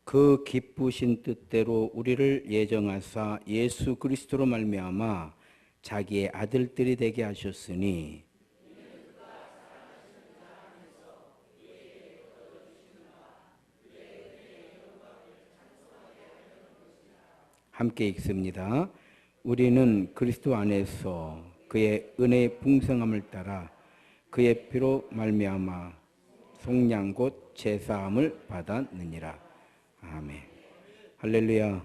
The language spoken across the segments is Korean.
그 기쁘신 뜻대로 우리를 예정하사 예수 그리스도로 말미암아 자기의 아들들이 되게 하셨으니 함께 읽습니다. 우리는 그리스도 안에서 그의 은혜의 풍성함을 따라 그의 피로 말미암아 속량 곧 제사함을 받았느니라. 아멘. 할렐루야.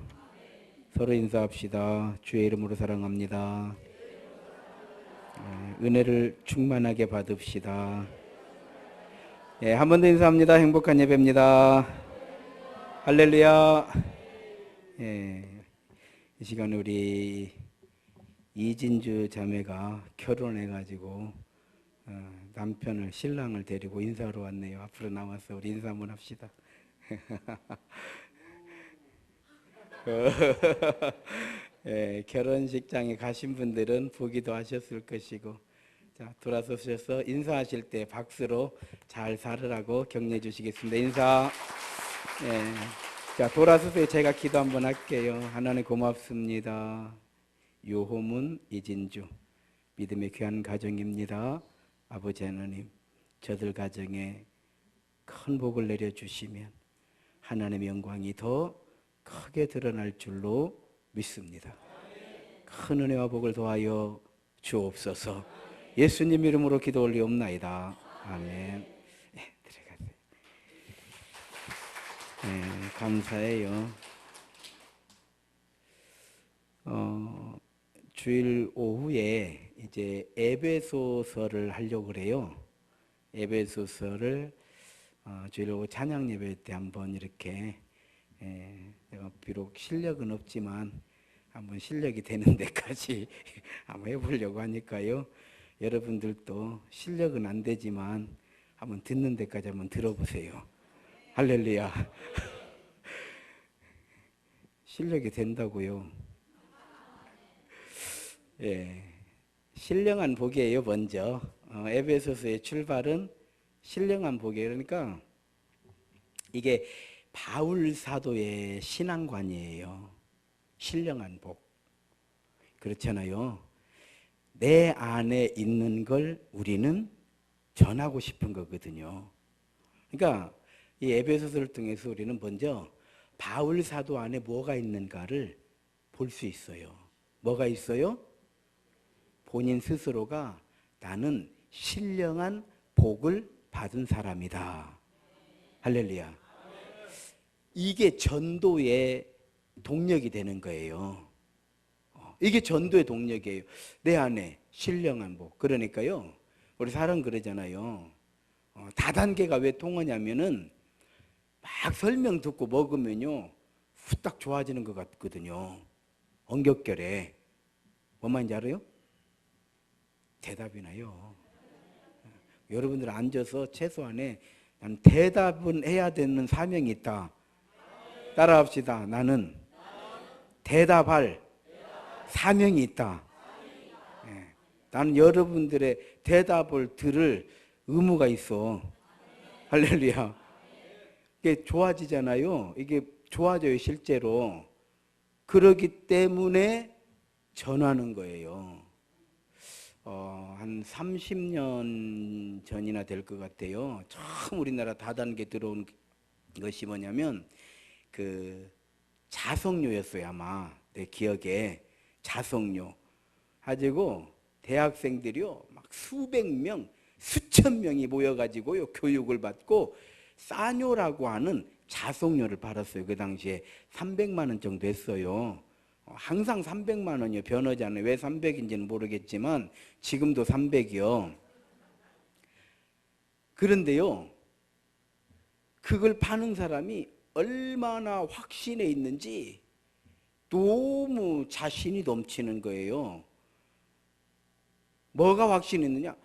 서로 인사합시다. 주의 이름으로 사랑합니다. 은혜를 충만하게 받읍시다. 한 번 더 인사합니다. 행복한 예배입니다. 할렐루야. 이 시간 우리 이진주 자매가 결혼해가지고 남편을 신랑을 데리고 인사하러 왔네요. 앞으로 나와서 우리 인사 한번 합시다. 결혼식장에 가신 분들은 보기도 하셨을 것이고, 자, 돌아서셔서 인사하실 때 박수로 잘 살으라고 격려해 주시겠습니다. 인사. 자, 돌아서서 제가 기도 한번 할게요. 하나님 고맙습니다. 유호문 이진주 믿음의 귀한 가정입니다. 아버지 하나님, 저들 가정에 큰 복을 내려주시면 하나님의 영광이 더 크게 드러날 줄로 믿습니다. 큰 은혜와 복을 더하여 주옵소서. 예수님 이름으로 기도 올리옵나이다. 아멘. 들어가세요. 감사해요. 주일 오후에 이제 에베소서를 하려고 그래요. 에베소서를 주일 오후 찬양 예배 때 한번 이렇게 내가 비록 실력은 없지만 한번 실력이 되는 데까지 한번 해보려고 하니까요. 여러분들도 실력은 안 되지만 한번 듣는 데까지 한번 들어보세요. 할렐루야. 실력이 된다고요. 신령한 복이에요. 먼저 에베소서의 출발은 신령한 복이에요. 그러니까 이게 바울 사도의 신앙관이에요. 신령한 복. 그렇잖아요. 내 안에 있는 걸 우리는 전하고 싶은 거거든요. 그러니까 이 에베소서를 통해서 우리는 먼저 바울 사도 안에 뭐가 있는가를 볼 수 있어요. 뭐가 있어요? 본인 스스로가 나는 신령한 복을 받은 사람이다. 할렐루야. 이게 전도의 동력이 되는 거예요. 이게 전도의 동력이에요. 내 안에 신령한 복. 그러니까요, 우리 사람 그러잖아요. 다단계가 왜 통하냐면은 막 설명 듣고 먹으면요 후딱 좋아지는 것 같거든요. 엉겹결에. 뭔 말인지 알아요? 대답이 나요. 여러분들 앉아서 최소한에 난 대답은 해야 되는 사명이 있다. 따라합시다. 나는 대답할 사명이 있다. 나는 여러분들의 대답을 들을 의무가 있어. 할렐루야. 이게 좋아지잖아요. 이게 좋아져요, 실제로. 그러기 때문에 전하는 거예요. 한 30년 전이나 될 것 같아요. 처음 우리나라 다단계 들어온 것이 뭐냐면 그 자석료였어요. 아마 내 기억에 자석료 가지고 대학생들이요 막 수백 명, 수천 명이 모여가지고요 교육을 받고 싸뇨라고 하는 자석료를 팔았어요. 그 당시에 300만 원 정도 했어요. 항상 300만 원이요. 변하지 않아요. 왜 300인지는 모르겠지만 지금도 300이요. 그런데요, 그걸 파는 사람이 얼마나 확신에 있는지 너무 자신이 넘치는 거예요. 뭐가 확신이 있느냐?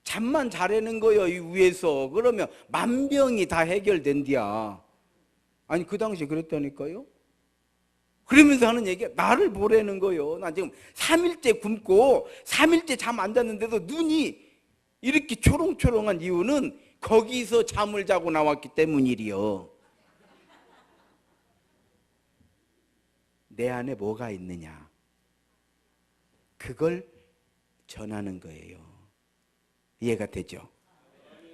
잠만 자라는 거예요, 이 위에서. 그러면 만병이 다 해결된디야. 아니, 그 당시에 그랬다니까요. 그러면서 하는 얘기가 나를 보라는 거예요. 나 지금 3일째 굶고 3일째 잠 안 잤는데도 눈이 이렇게 초롱초롱한 이유는 거기서 잠을 자고 나왔기 때문이리요. 내 안에 뭐가 있느냐, 그걸 전하는 거예요. 이해가 되죠?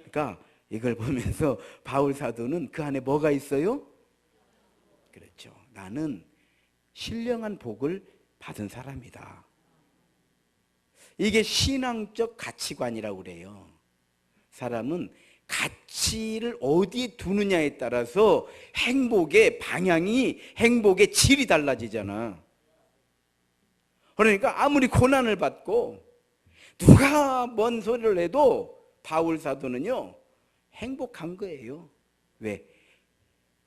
그러니까 이걸 보면서 바울 사도는 그 안에 뭐가 있어요? 그렇죠. 나는 신령한 복을 받은 사람이다. 이게 신앙적 가치관이라고 그래요. 사람은 가치를 어디에 두느냐에 따라서 행복의 방향이, 행복의 질이 달라지잖아. 그러니까 아무리 고난을 받고 누가 뭔 소리를 해도 바울 사도는요 행복한 거예요. 왜?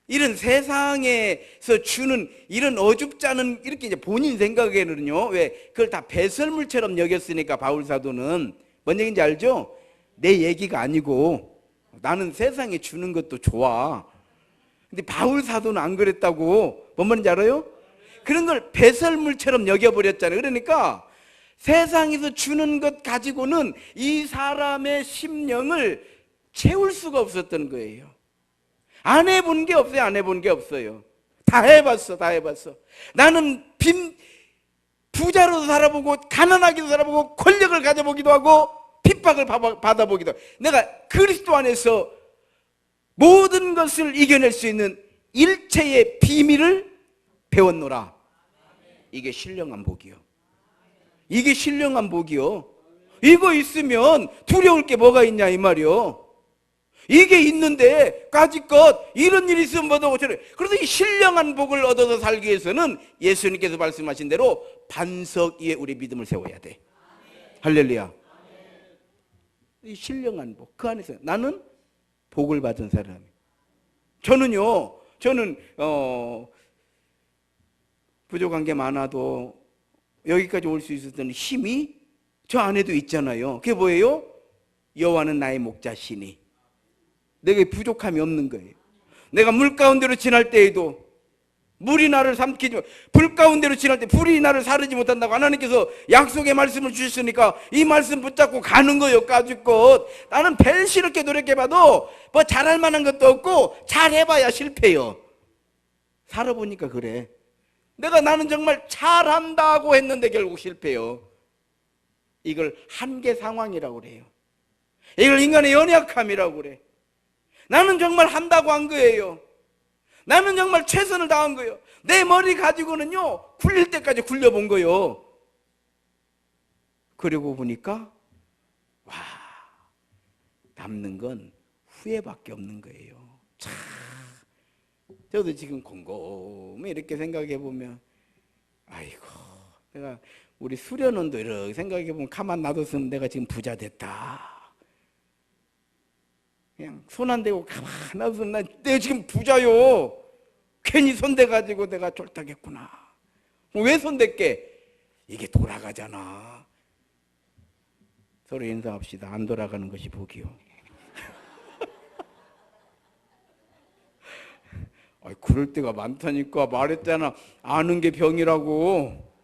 이런 세상에서 주는 이런 어줍지 않은, 이렇게 이제 본인 생각에는요, 왜 그걸 다 배설물처럼 여겼으니까 바울 사도는 뭔 얘기인지 알죠? 내 얘기가 아니고 나는 세상에 주는 것도 좋아. 근데 바울 사도는 안 그랬다고. 뭔 말인지 알아요? 그런 걸 배설물처럼 여겨버렸잖아요. 그러니까 세상에서 주는 것 가지고는 이 사람의 심령을 채울 수가 없었던 거예요. 안 해본 게 없어요. 안 해본 게 없어요. 다 해봤어. 다 해봤어. 나는 부자로도 살아보고 가난하게도 살아보고 권력을 가져보기도 하고 핍박을 받아보기도 하고, 내가 그리스도 안에서 모든 것을 이겨낼 수 있는 일체의 비밀을 배웠노라. 이게 신령한 복이요. 이게 신령한 복이요. 이거 있으면 두려울 게 뭐가 있냐 이 말이요. 이게 있는데 까짓것 이런 일이 있으면 뭐도 어쩌래. 그래서 이 신령한 복을 얻어서 살기 위해서는 예수님께서 말씀하신 대로 반석 위에 우리 믿음을 세워야 돼. 할렐루야. 이 신령한 복, 그 안에서 나는 복을 받은 사람이에요. 저는 부족한 게 많아도 여기까지 올 수 있었던 힘이 저 안에도 있잖아요. 그게 뭐예요? 여호와는 나의 목자시니 내게 부족함이 없는 거예요. 내가 물 가운데로 지날 때에도 물이 나를 삼키지, 불 가운데로 지날 때 불이 나를 사르지 못한다고 하나님께서 약속의 말씀을 주셨으니까 이 말씀 붙잡고 가는 거예요. 까짓것. 나는 벨시럽게 노력해봐도 뭐 잘할 만한 것도 없고 잘해봐야 실패요. 살아보니까 그래. 나는 정말 잘한다고 했는데 결국 실패요. 이걸 한계 상황이라고 그래요. 이걸 인간의 연약함이라고 그래. 나는 정말 한다고 한 거예요. 나는 정말 최선을 다한 거예요. 내 머리 가지고는요 굴릴 때까지 굴려본 거예요. 그러고 보니까 와, 남는 건 후회밖에 없는 거예요. 참, 저도 지금 곰곰이 이렇게 생각해 보면, 아이고, 내가 우리 수련원도 이렇게 생각해 보면 가만 놔뒀으면 내가 지금 부자 됐다. 그냥 손 안 대고 가만 놔뒀으면 내가 지금 부자요. 괜히 손대가지고 내가 쫄딱했구나. 왜 손댔게? 이게 돌아가잖아. 서로 인사합시다. 안 돌아가는 것이 복이요. 그럴 때가 많다니까. 말했잖아. 아는 게 병이라고.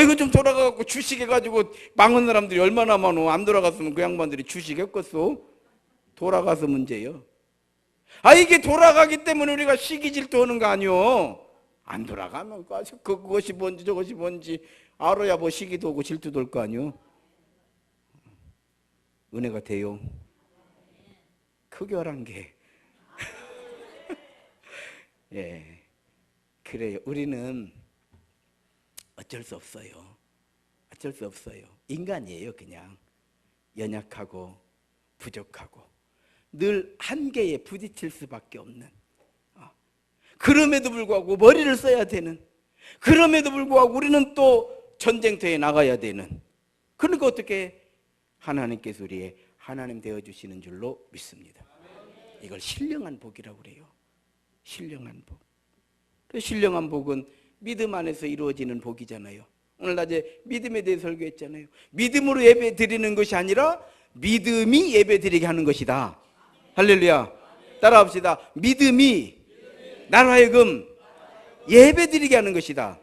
이거 좀 돌아가갖고 주식해가지고 망한 사람들이 얼마나 많어. 안 돌아갔으면 그 양반들이 주식했겠어. 돌아가서 문제예요. 이게 돌아가기 때문에 우리가 시기 질투하는 거 아니요. 안 돌아가면 그것이 뭔지 저것이 뭔지 알아야 뭐 시기도 오고 질투도 올 거 아니요. 은혜가 돼요. 크결한 게. 예, 그래요. 우리는 어쩔 수 없어요. 어쩔 수 없어요. 인간이에요. 그냥 연약하고 부족하고 늘 한계에 부딪힐 수밖에 없는, 그럼에도 불구하고 머리를 써야 되는, 그럼에도 불구하고 우리는 또 전쟁터에 나가야 되는, 그러니까 어떻게 하나님께서 우리의 하나님 되어주시는 줄로 믿습니다. 이걸 신령한 복이라고 그래요. 신령한 복. 신령한 복은 믿음 안에서 이루어지는 복이잖아요. 오늘 낮에 믿음에 대해 설교했잖아요. 믿음으로 예배 드리는 것이 아니라 믿음이 예배 드리게 하는 것이다. 할렐루야. 따라합시다. 믿음이 나로 하여금 예배 드리게 하는 것이다.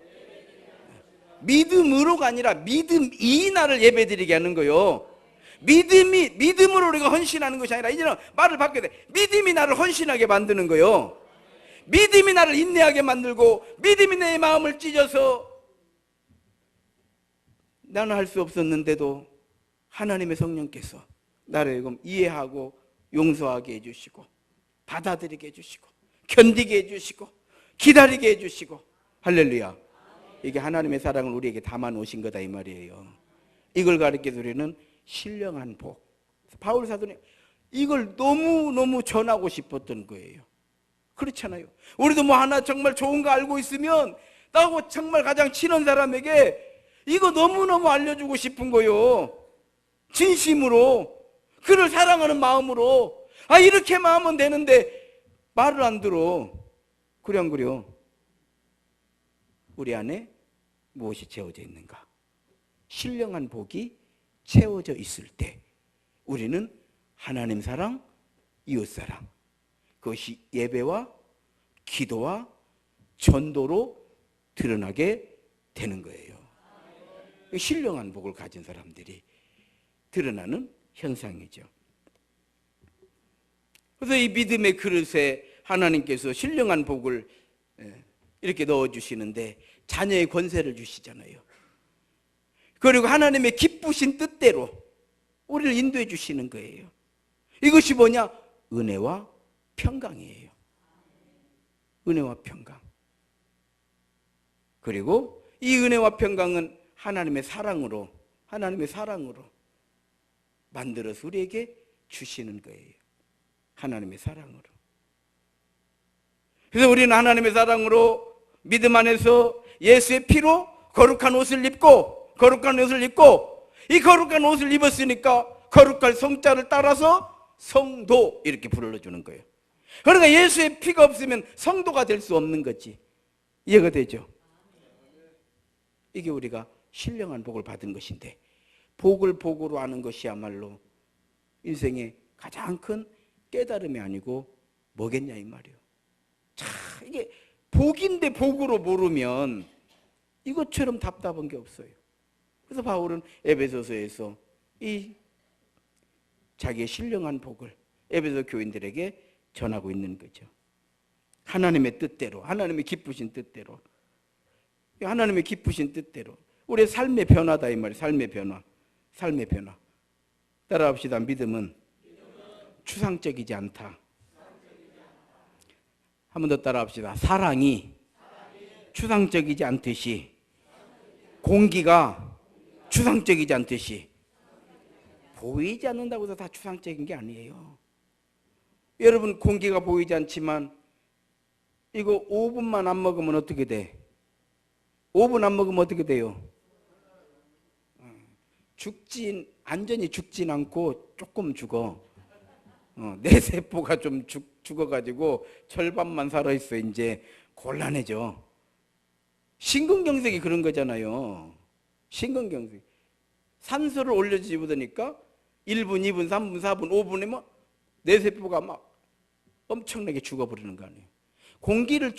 믿음으로가 아니라 믿음이 나를 예배 드리게 하는 거요. 믿음으로 우리가 헌신하는 것이 아니라 이제는 말을 바꿔야 돼. 믿음이 나를 헌신하게 만드는 거요. 믿음이 나를 인내하게 만들고 믿음이 내 마음을 찢어서 나는 할 수 없었는데도 하나님의 성령께서 나를 이해하고 용서하게 해주시고 받아들이게 해주시고 견디게 해주시고 기다리게 해주시고 할렐루야. 이게 하나님의 사랑을 우리에게 담아 놓으신 거다 이 말이에요. 이걸 가리켜서 우리는 신령한 복. 바울 사도는 이걸 너무너무 전하고 싶었던 거예요. 그렇잖아요. 우리도 뭐 하나 정말 좋은 거 알고 있으면 나하고 정말 가장 친한 사람에게 이거 너무너무 알려주고 싶은 거요. 진심으로 그를 사랑하는 마음으로. 이렇게만 하면 되는데 말을 안 들어. 그래 안 그래요? 우리 안에 무엇이 채워져 있는가? 신령한 복이 채워져 있을 때 우리는 하나님 사랑, 이웃 사랑, 그것이 예배와 기도와 전도로 드러나게 되는 거예요. 신령한 복을 가진 사람들이 드러나는 현상이죠. 그래서 이 믿음의 그릇에 하나님께서 신령한 복을 이렇게 넣어주시는데 자녀의 권세를 주시잖아요. 그리고 하나님의 기쁘신 뜻대로 우리를 인도해 주시는 거예요. 이것이 뭐냐? 은혜와 평강이에요. 은혜와 평강. 그리고 이 은혜와 평강은 하나님의 사랑으로 만들어서 우리에게 주시는 거예요. 하나님의 사랑으로. 그래서 우리는 하나님의 사랑으로 믿음 안에서 예수의 피로 거룩한 옷을 입고 이 거룩한 옷을 입었으니까 거룩할 성자를 따라서 성도 이렇게 불러주는 거예요. 그러니까 예수의 피가 없으면 성도가 될 수 없는 거지. 이해가 되죠? 이게 우리가 신령한 복을 받은 것인데 복을 복으로 아는 것이야말로 인생의 가장 큰 깨달음이 아니고 뭐겠냐 이 말이에요. 자, 이게 복인데 복으로 모르면 이것처럼 답답한 게 없어요. 그래서 바울은 에베소서에서 이 자기의 신령한 복을 에베소 교인들에게 전하고 있는 거죠. 하나님의 뜻대로, 하나님의 기쁘신 뜻대로, 하나님의 기쁘신 뜻대로 우리의 삶의 변화다 이 말이에요. 삶의 변화. 따라합시다. 믿음은 추상적이지 않다. 한 번 더 따라합시다. 사랑이 추상적이지 않듯이, 공기가 추상적이지 않듯이, 보이지 않는다고 해서 다 추상적인 게 아니에요. 여러분, 공기가 보이지 않지만 이거 5분만 안 먹으면 어떻게 돼? 5분 안 먹으면 어떻게 돼요? 완전히 죽진 않고 조금 죽어. 내 세포가 좀 죽어가지고 절반만 살아있어. 이제 곤란해져. 심근경색이 그런 거잖아요. 심근경색. 산소를 올려주니까 1분, 2분, 3분, 4분, 5분이면 내 세포가 막 엄청나게 죽어버리는 거 아니에요. 공기를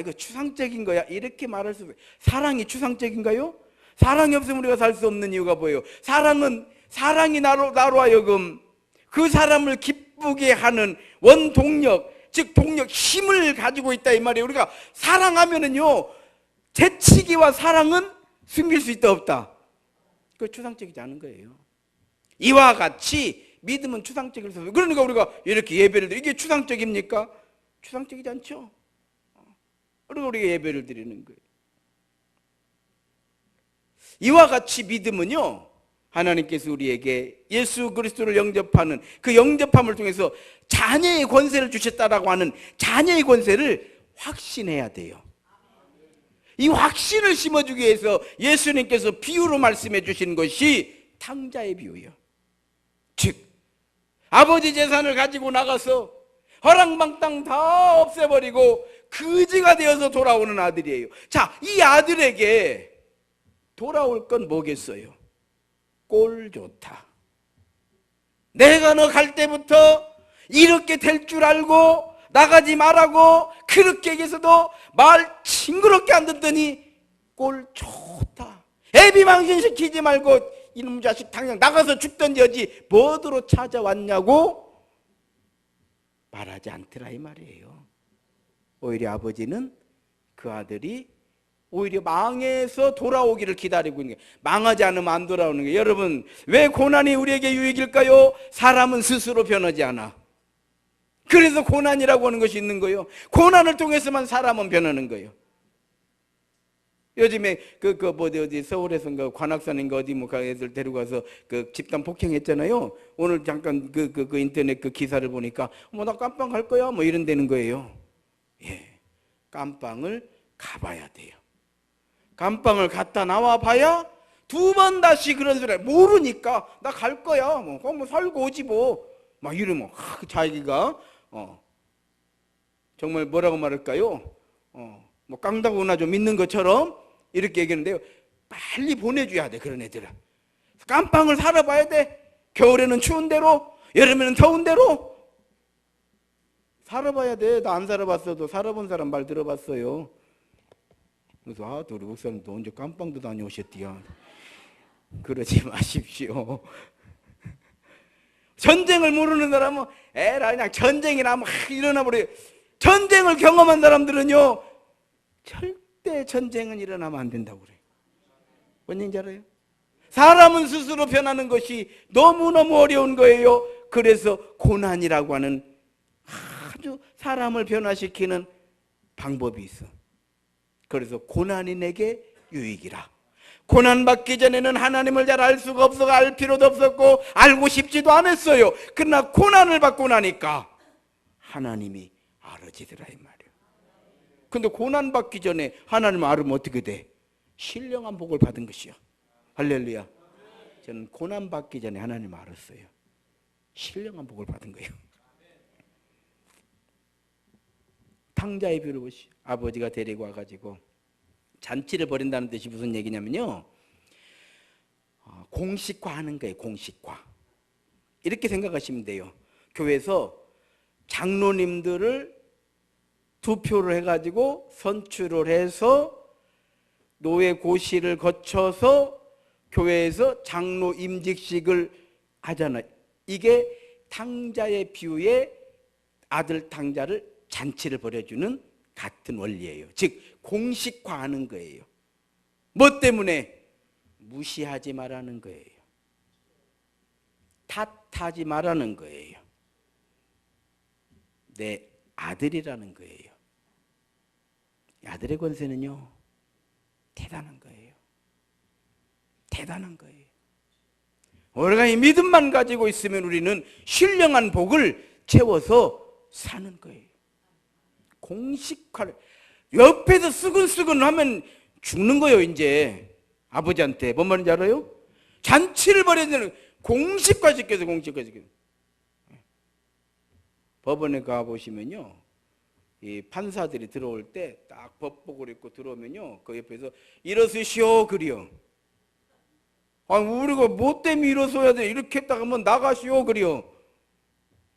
이거 추상적인 거야 이렇게 말할 수 없어요. 사랑이 추상적인가요? 사랑이 없으면 우리가 살 수 없는 이유가 뭐예요? 사랑이 나로 하여금 그 사람을 기쁘게 하는 원동력, 즉 동력, 힘을 가지고 있다 이 말이에요. 우리가 사랑하면은요, 재치기와 사랑은 숨길 수 있다 없다? 그거 추상적이지 않은 거예요. 이와 같이 믿음은 추상적일 수 없어요. 그러니까 우리가 이렇게 예배를 드리고, 이게 추상적입니까? 추상적이지 않죠. 그리고 우리가 예배를 드리는 거예요. 이와 같이 믿음은요, 하나님께서 우리에게 예수 그리스도를 영접하는 그 영접함을 통해서 자녀의 권세를 주셨다라고 하는 자녀의 권세를 확신해야 돼요. 이 확신을 심어주기 위해서 예수님께서 비유로 말씀해 주신 것이 탕자의 비유예요. 즉, 아버지 재산을 가지고 나가서 허랑방땅 다 없애버리고 거지가 되어서 돌아오는 아들이에요. 자, 이 아들에게 돌아올 건 뭐겠어요? 꼴 좋다. 내가 너 갈 때부터 이렇게 될 줄 알고 나가지 말라고 그렇게 얘기해서도 말 징그럽게 안 듣더니 꼴 좋다. 애비망신 시키지 말고 이놈 자식 당장 나가서 죽던지 하지 뭐더러 찾아왔냐고 말하지 않더라 이 말이에요. 오히려 아버지는 그 아들이 오히려 망해서 돌아오기를 기다리고 있는 거예요. 망하지 않으면 안 돌아오는 거예요. 여러분, 왜 고난이 우리에게 유익일까요? 사람은 스스로 변하지 않아. 그래서 고난이라고 하는 것이 있는 거예요. 고난을 통해서만 사람은 변하는 거예요. 요즘에 어디 서울에서인가 관악산인가 어디 뭐 애들 데려가서 그 집단 폭행했잖아요. 오늘 잠깐 그 인터넷 그 기사를 보니까 나 깜빵 갈 거야 뭐 이런 데는 거예요. 예, 깜빵을 가봐야 돼요. 깜빵을 갔다 나와 봐야 두 번 다시 그런 소리 모르니까 나 갈 거야 뭐 살고 오지 뭐 막 이러면 자기가 정말 뭐라고 말할까요? 뭐 깡다구나 좀 믿는 것처럼 이렇게 얘기하는데요. 빨리 보내줘야 돼 그런 애들은. 깜빵을 살아봐야 돼. 겨울에는 추운 대로, 여름에는 더운 대로 살아봐야 돼. 나 안 살아봤어도 살아본 사람 말 들어봤어요. 그래서 우리 목사님도 언제 깜빵도 다녀오셨디야. 그러지 마십시오. 전쟁을 모르는 사람은 에라 그냥 전쟁이나 막 일어나 버려요. 전쟁을 경험한 사람들은요 절대 전쟁은 일어나면 안 된다고 그래요. 뭔 얘기인지 알아요? 사람은 스스로 변하는 것이 너무너무 어려운 거예요. 그래서 고난이라고 하는 아주 사람을 변화시키는 방법이 있어. 그래서 고난이 내게 유익이라. 고난받기 전에는 하나님을 잘 알 수가 없어 알 필요도 없었고 알고 싶지도 않았어요. 그러나 고난을 받고 나니까 하나님이 알아지더라 이 말이에요. 근데 고난받기 전에 하나님을 알으면 어떻게 돼? 신령한 복을 받은 것이요. 할렐루야. 저는 고난받기 전에 하나님을 알았어요. 신령한 복을 받은 거예요. 탕자의 비유를 보시오. 아버지가 데리고 와가지고 잔치를 벌인다는 뜻이 무슨 얘기냐면요, 공식화하는 거예요. 공식화. 이렇게 생각하시면 돼요. 교회에서 장로님들을 투표를 해가지고 선출을 해서 노회 고시를 거쳐서 교회에서 장로 임직식을 하잖아요. 이게 탕자의 비유에 아들 탕자를 잔치를 벌여주는 같은 원리예요. 즉 공식화하는 거예요. 뭐 때문에? 무시하지 말라는 거예요. 탓하지 말라는 거예요. 내 아들이라는 거예요. 아들의 권세는요 대단한 거예요. 대단한 거예요. 우리가 이 믿음만 가지고 있으면 우리는 신령한 복을 채워서 사는 거예요. 공식화를 옆에서 쓰근쓰근 하면 죽는 거예요. 이제 아버지한테 뭔 말인지 알아요? 잔치를 벌여야 되는 공식화시켜서 공식화시켜서. 법원에 가보시면요 이 판사들이 들어올 때 딱 법복을 입고 들어오면요 그 옆에서 일어서시오 그리요. 우리가 뭐 때문에 일어서야 돼? 이렇게 했다가 하면 나가시오 그리요.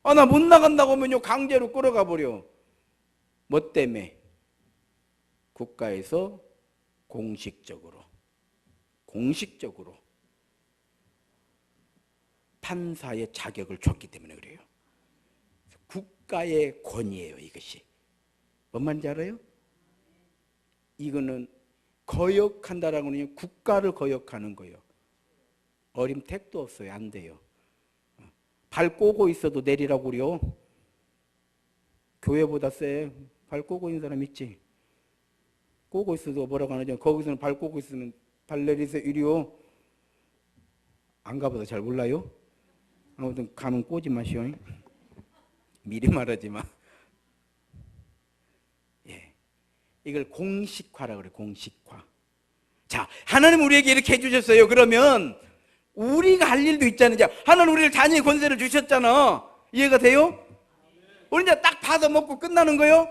나 못 나간다고 하면요 강제로 끌어가 버려. 뭐 때문에? 국가에서 공식적으로 판사의 자격을 줬기 때문에 그래요. 국가의 권위예요 이것이. 뭔 말인지 알아요? 이거는 거역한다라고 하는 국가를 거역하는 거예요. 어림택도 없어요. 안 돼요. 발 꼬고 있어도 내리라고 그래요. 교회보다 세. 발 꼬고 있는 사람 있지? 꼬고 있어도 뭐라고 하는지 거기서는 발 꼬고 있으면 발 내리세요 이리요. 안 가봐서 잘 몰라요. 아무튼 가면 꼬지 마시오. 미리 말하지 마. 예, 이걸 공식화라고 그래. 공식화. 자, 하나님 우리에게 이렇게 해주셨어요. 그러면 우리가 할 일도 있잖아요. 하나님 우리를 자녀의 권세를 주셨잖아. 이해가 돼요? 우리 이제 딱 받아먹고 끝나는 거예요?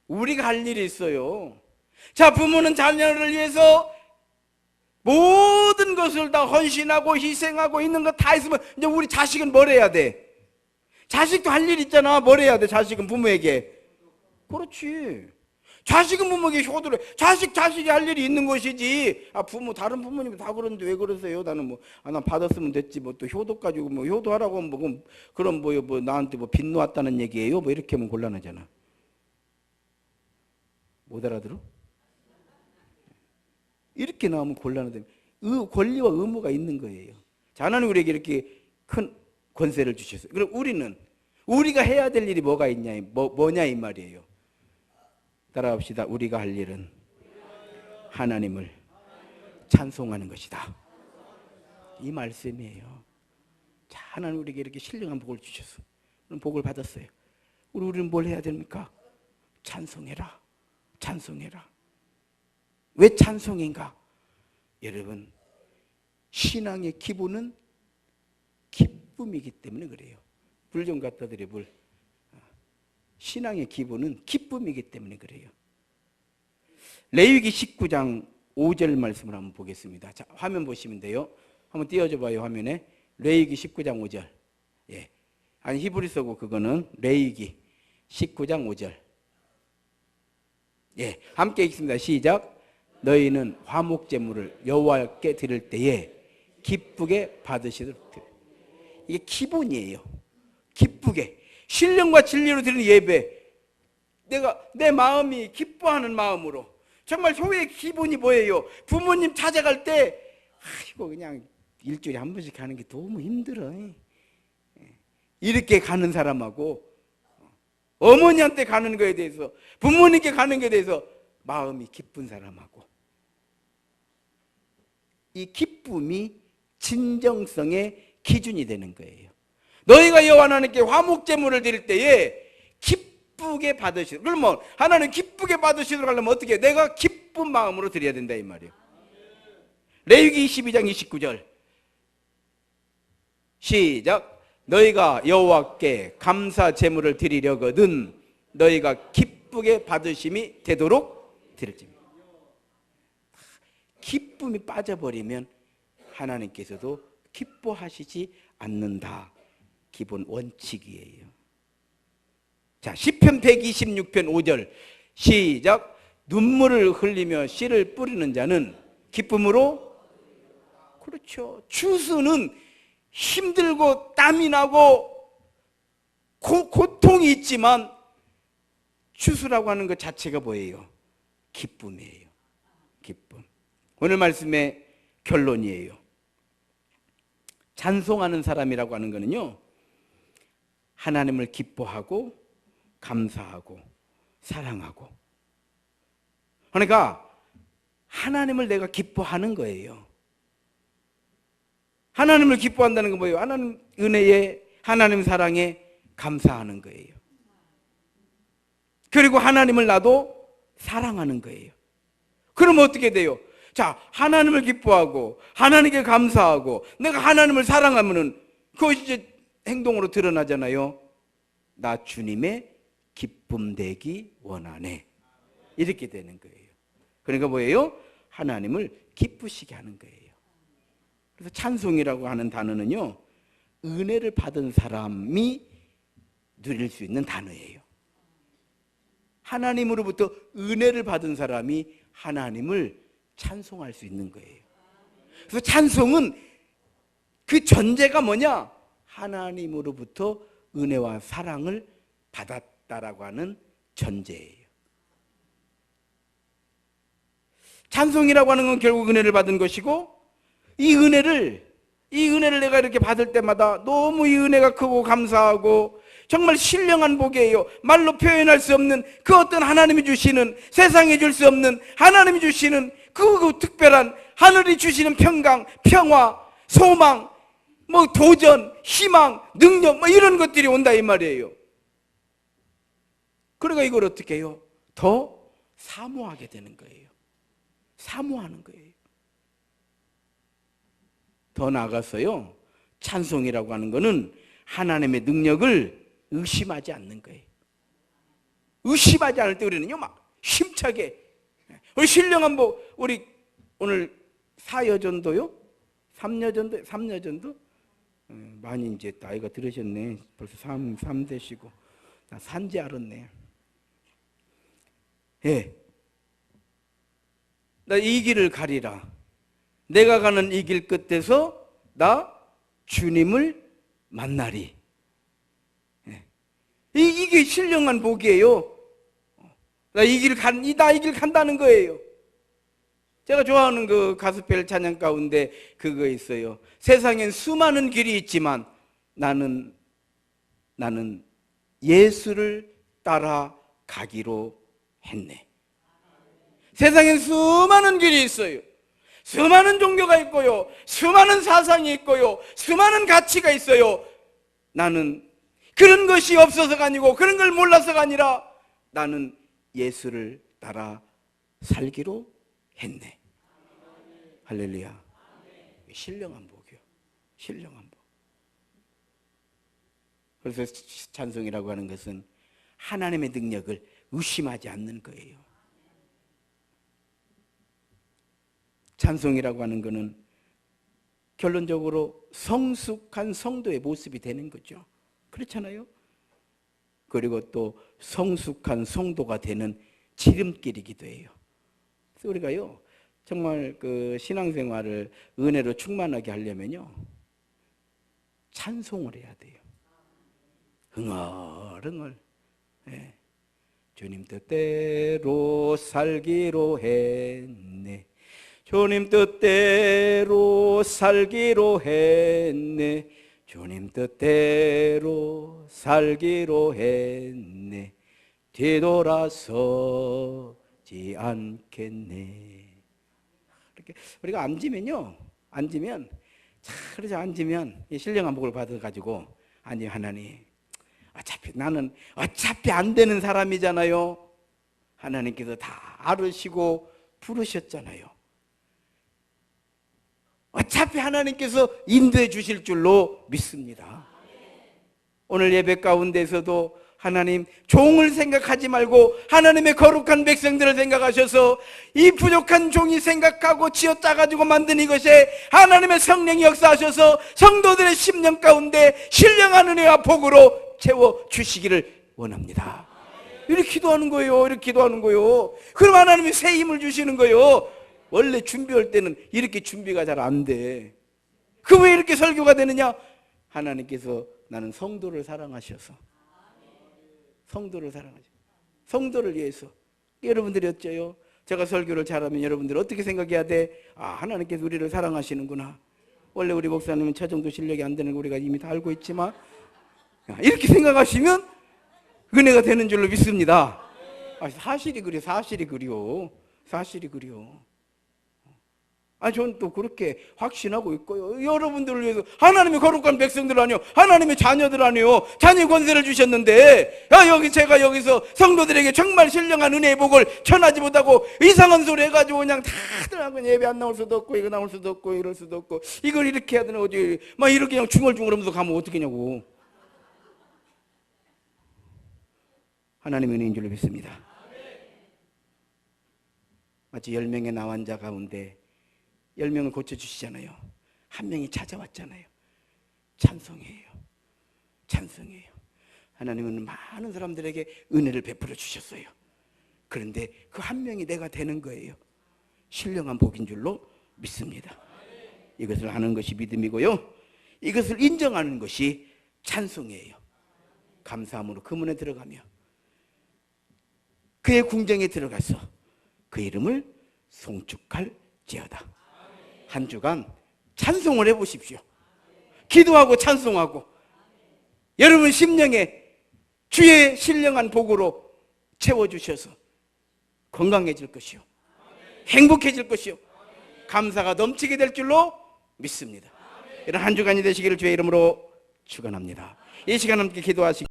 우리가 할 일이 있어요. 자, 부모는 자녀를 위해서 모든 것을 다 헌신하고 희생하고 있는 거 다 있으면 이제 우리 자식은 뭘 해야 돼? 자식도 할 일 있잖아. 뭘 해야 돼? 자식은 부모에게. 그렇지. 자식은 부모에게 효도를 해. 자식이 할 일이 있는 것이지. 다른 부모님은 다 그러는데 왜 그러세요? 나는 난 받았으면 됐지. 또 효도 가지고 효도하라고 하면 그럼 나한테 빚 놓았다는 얘기예요? 이렇게 하면 곤란하잖아. 못 알아들어? 이렇게 나오면 곤란하다. 권리와 의무가 있는 거예요. 자, 하나님 우리에게 이렇게 큰 권세를 주셨어요. 그럼 우리가 해야 될 일이 뭐가 있냐, 뭐냐 이 말이에요. 따라합시다. 우리가 할 일은 하나님을 찬송하는 것이다. 이 말씀이에요. 자, 하나님 우리에게 이렇게 신령한 복을 주셨어. 그럼 복을 받았어요. 우리는 뭘 해야 됩니까? 찬송해라. 찬송해라. 왜 찬송인가? 여러분, 신앙의 기본은 기쁨이기 때문에 그래요. 불 좀 갖다 드려, 불. 신앙의 기본은 기쁨이기 때문에 그래요. 레위기 19장 5절 말씀을 한번 보겠습니다. 자, 화면 보시면 돼요. 한번 띄워줘 봐요, 화면에. 레위기 19장 5절. 예. 아니, 히브리서고 그거는 레위기 19장 5절. 예. 함께 읽습니다. 시작. 너희는 화목제물을 여호와께 드릴 때에 기쁘게 받으시도록 드려. 이게 기본이에요. 기쁘게. 신령과 진리로 드리는 예배. 내 마음이 기뻐하는 마음으로. 정말 교회의 기본이 뭐예요? 부모님 찾아갈 때, 이거 그냥 일주일에 한 번씩 가는 게 너무 힘들어. 이렇게 가는 사람하고, 어머니한테 가는 거에 대해서, 부모님께 가는 거에 대해서 마음이 기쁜 사람하고, 이 기쁨이 진정성의 기준이 되는 거예요. 너희가 여호와 하나님께 화목제물을 드릴 때에 기쁘게 받으시도록. 그러면 하나님 기쁘게 받으시도록 하려면 어떻게 해요? 내가 기쁜 마음으로 드려야 된다 이 말이에요. 레위기 22장 29절 시작. 너희가 여호와께 감사 제물을 드리려거든 너희가 기쁘게 받으심이 되도록 드릴지니. 기쁨이 빠져버리면 하나님께서도 기뻐하시지 않는다. 기본 원칙이에요. 자, 시편 126편 5절 시작. 눈물을 흘리며 씨를 뿌리는 자는 기쁨으로. 그렇죠. 추수는 힘들고 땀이 나고 고통이 있지만 추수라고 하는 것 자체가 뭐예요? 기쁨이에요. 기쁨. 오늘 말씀의 결론이에요. 찬송하는 사람이라고 하는 것은요, 하나님을 기뻐하고 감사하고 사랑하고, 그러니까 하나님을 내가 기뻐하는 거예요. 하나님을 기뻐한다는 건 뭐예요? 하나님 은혜에, 하나님 사랑에 감사하는 거예요. 그리고 하나님을 나도 사랑하는 거예요. 그러면 어떻게 돼요? 자, 하나님을 기뻐하고 하나님께 감사하고 내가 하나님을 사랑하면은 그것이 이제 행동으로 드러나잖아요. 나 주님의 기쁨 되기 원하네. 이렇게 되는 거예요. 그러니까 뭐예요? 하나님을 기쁘시게 하는 거예요. 그래서 찬송이라고 하는 단어는요, 은혜를 받은 사람이 누릴 수 있는 단어예요. 하나님으로부터 은혜를 받은 사람이 하나님을 찬송할 수 있는 거예요. 그래서 찬송은 그 전제가 뭐냐? 하나님으로부터 은혜와 사랑을 받았다라고 하는 전제예요. 찬송이라고 하는 건 결국 은혜를 받은 것이고, 이 은혜를 내가 이렇게 받을 때마다 너무 이 은혜가 크고 감사하고 정말 신령한 복이에요. 말로 표현할 수 없는 그 어떤 하나님이 주시는, 세상에 줄 수 없는 하나님이 주시는 그 특별한 하늘이 주시는 평강, 평화, 소망, 뭐 도전, 희망, 능력, 뭐 이런 것들이 온다 이 말이에요. 그러니까 이걸 어떻게 해요? 더 사모하게 되는 거예요. 사모하는 거예요. 더 나아가서요, 찬송이라고 하는 거는 하나님의 능력을 의심하지 않는 거예요. 의심하지 않을 때 우리는요, 막 힘차게, 우리 신령한 우리 오늘 4여전도요? 3여전도? 많이 이제 나이가 들으셨네. 벌써 3 되시고. 나 산지 알았네. 예. 나 이 길을 가리라. 내가 가는 이 길 끝에서 나 주님을 만나리. 예. 이게 신령한 복이에요. 나 이 길 간다는 거예요. 제가 좋아하는 그 가스펠 찬양 가운데 그거 있어요. 세상엔 수많은 길이 있지만 나는 예수를 따라가기로 했네. 세상엔 수많은 길이 있어요. 수많은 종교가 있고요, 수많은 사상이 있고요, 수많은 가치가 있어요. 나는 그런 것이 없어서가 아니고 그런 걸 몰라서가 아니라 나는 예수를 따라 살기로 했네. 할렐루야. 신령한 복이요. 신령한 복. 그래서 찬송이라고 하는 것은 하나님의 능력을 의심하지 않는 거예요. 찬송이라고 하는 것은 결론적으로 성숙한 성도의 모습이 되는 거죠. 그렇잖아요. 그리고 또 성숙한 성도가 되는 지름길이기도 해요. 그래서 우리가요, 정말 그 신앙생활을 은혜로 충만하게 하려면요, 찬송을 해야 돼요. 흥얼흥얼. 네. 주님 뜻대로 살기로 했네. 주님 뜻대로 살기로 했네. 주님 뜻대로 살기로 했네. 뒤돌아서지 않겠네. 이렇게 우리가 앉으면요, 그래서 앉으면 신령한 복을 받아가지고 아니 하나님, 나는 어차피 안 되는 사람이잖아요. 하나님께서 다 알으시고 부르셨잖아요. 어차피 하나님께서 인도해 주실 줄로 믿습니다. 오늘 예배 가운데서도 하나님, 종을 생각하지 말고 하나님의 거룩한 백성들을 생각하셔서 이 부족한 종이 생각하고 쥐어짜가지고 만든 이것에 하나님의 성령이 역사하셔서 성도들의 심령 가운데 신령한 은혜와 복으로 채워주시기를 원합니다. 이렇게 기도하는 거예요. 이렇게 기도하는 거예요. 그럼 하나님이 새 힘을 주시는 거예요. 원래 준비할 때는 이렇게 준비가 잘 안 돼. 그 왜 이렇게 설교가 되느냐? 하나님께서 나는 성도를 사랑하셔서, 성도를 위해서. 여러분들이 어째요? 제가 설교를 잘하면 여러분들 어떻게 생각해야 돼? 하나님께서 우리를 사랑하시는구나. 원래 우리 목사님은 저 정도 실력이 안 되는 거 우리가 이미 다 알고 있지만 이렇게 생각하시면 은혜가 되는 줄로 믿습니다. 사실이 그래요. 사실이 그래요. 저는 또 그렇게 확신하고 있고요. 여러분들을 위해서 하나님의 거룩한 백성들 아니요, 하나님의 자녀들 아니요, 자녀 권세를 주셨는데 제가 여기서 성도들에게 정말 신령한 은혜의 복을 전하지 못하고 이상한 소리 해가지고 그냥 다들 하고 예배 안 나올 수도 없고 이거 나올 수도 없고 이럴 수도 없고 이걸 이렇게 해야 되나 어디 막 이렇게 그냥 중얼중얼하면서 가면 어떻게냐고. 하나님의 은혜인 줄로 믿습니다. 마치 10명의 나환자 가운데 10명을 고쳐주시잖아요. 한 명이 찾아왔잖아요. 찬송이에요. 하나님은 많은 사람들에게 은혜를 베풀어 주셨어요. 그런데 그 한 명이 내가 되는 거예요. 신령한 복인 줄로 믿습니다. 이것을 아는 것이 믿음이고요, 이것을 인정하는 것이 찬송이에요. 감사함으로 그 문에 들어가며 그의 궁정에 들어가서 그 이름을 송축할지어다. 한 주간 찬송을 해보십시오. 기도하고 찬송하고 여러분 심령에 주의 신령한 복으로 채워주셔서 건강해질 것이요, 행복해질 것이요, 감사가 넘치게 될 줄로 믿습니다. 이런 한 주간이 되시기를 주의 이름으로 축원합니다. 이 시간 함께 기도하시기